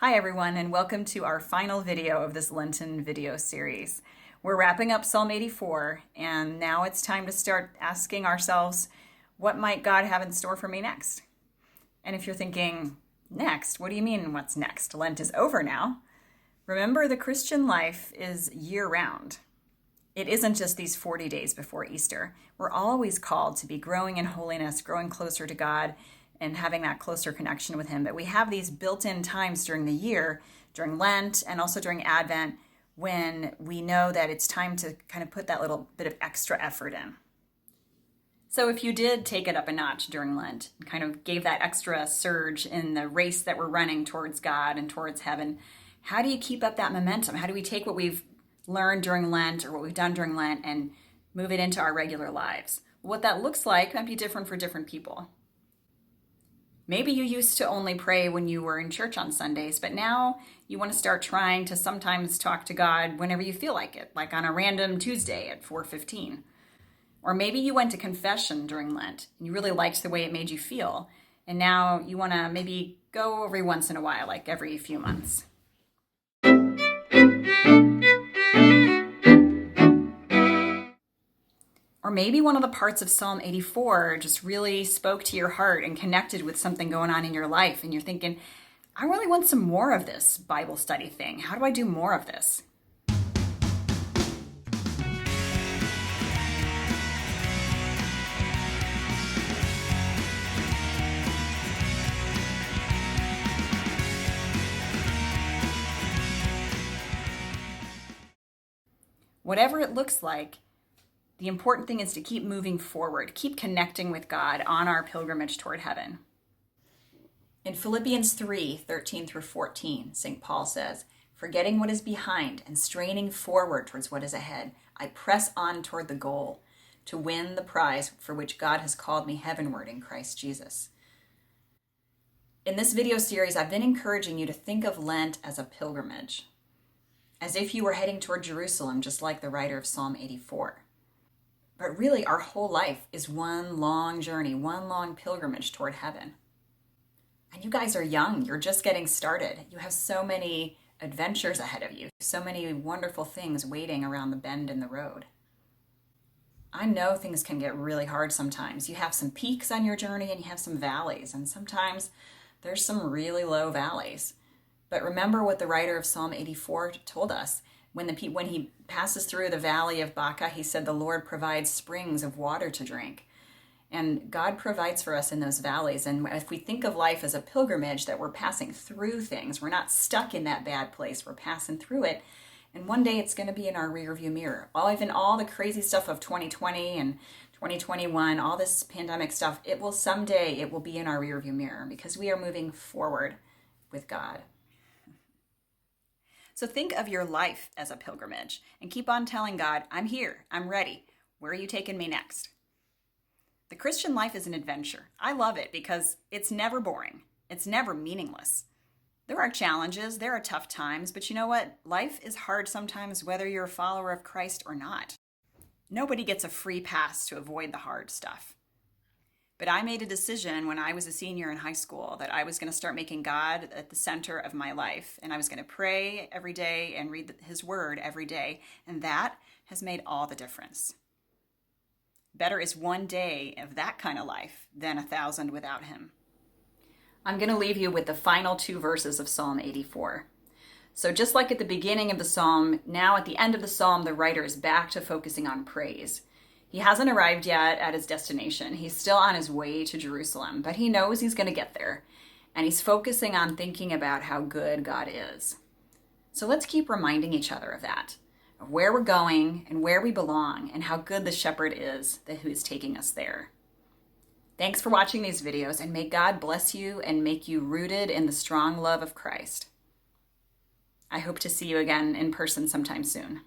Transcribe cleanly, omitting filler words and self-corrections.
Hi everyone, and welcome to our final video of this Lenten video series. We're wrapping up Psalm 84, and now it's time to start asking ourselves, what might God have in store for me next? And if you're thinking, next? What do you mean, what's next? Lent is over now. Remember, the Christian life is year-round. It isn't just these 40 days before Easter. We're always called to be growing in holiness, growing closer to God, and having that closer connection with Him. But we have these built-in times during the year, during Lent and also during Advent, when we know that it's time to kind of put that little bit of extra effort in. So if you did take it up a notch during Lent, and kind of gave that extra surge in the race that we're running towards God and towards heaven, how do you keep up that momentum? How do we take what we've learned during Lent or what we've done during Lent and move it into our regular lives? What that looks like might be different for different people. Maybe you used to only pray when you were in church on Sundays, but now you want to start trying to sometimes talk to God whenever you feel like it, like on a random Tuesday at 4:15. Or maybe you went to confession during Lent and you really liked the way it made you feel, and now you want to maybe go every once in a while, like every few months. Or maybe one of the parts of Psalm 84 just really spoke to your heart and connected with something going on in your life. And you're thinking, I really want some more of this Bible study thing. How do I do more of this? Whatever it looks like, the important thing is to keep moving forward, keep connecting with God on our pilgrimage toward heaven. In Philippians 3:13 through 14, St. Paul says, "Forgetting what is behind and straining forward towards what is ahead, I press on toward the goal, to win the prize for which God has called me heavenward in Christ Jesus." In this video series, I've been encouraging you to think of Lent as a pilgrimage, as if you were heading toward Jerusalem, just like the writer of Psalm 84. But really, our whole life is one long journey, one long pilgrimage toward heaven. And you guys are young. You're just getting started. You have so many adventures ahead of you, so many wonderful things waiting around the bend in the road. I know things can get really hard sometimes. You have some peaks on your journey and you have some valleys, and sometimes there's some really low valleys. But remember what the writer of Psalm 84 told us. When he passes through the valley of Baca, he said, the Lord provides springs of water to drink. And God provides for us in those valleys. And if we think of life as a pilgrimage, that we're passing through things, we're not stuck in that bad place, we're passing through it. And one day it's going to be in our rearview mirror. Even all the crazy stuff of 2020 and 2021, all this pandemic stuff, it will be in our rearview mirror because we are moving forward with God. So think of your life as a pilgrimage and keep on telling God, I'm here, I'm ready. Where are you taking me next? The Christian life is an adventure. I love it because it's never boring. It's never meaningless. There are challenges, there are tough times, but you know what? Life is hard sometimes whether you're a follower of Christ or not. Nobody gets a free pass to avoid the hard stuff. But I made a decision when I was a senior in high school that I was going to start making God at the center of my life. And I was going to pray every day and read His Word every day. And that has made all the difference. Better is one day of that kind of life than 1,000 without Him. I'm going to leave you with the final two verses of Psalm 84. So just like at the beginning of the psalm, now at the end of the psalm, the writer is back to focusing on praise. He hasn't arrived yet at his destination. He's still on his way to Jerusalem, but he knows he's going to get there. And he's focusing on thinking about how good God is. So let's keep reminding each other of that, of where we're going and where we belong and how good the shepherd is who is taking us there. Thanks for watching these videos, and may God bless you and make you rooted in the strong love of Christ. I hope to see you again in person sometime soon.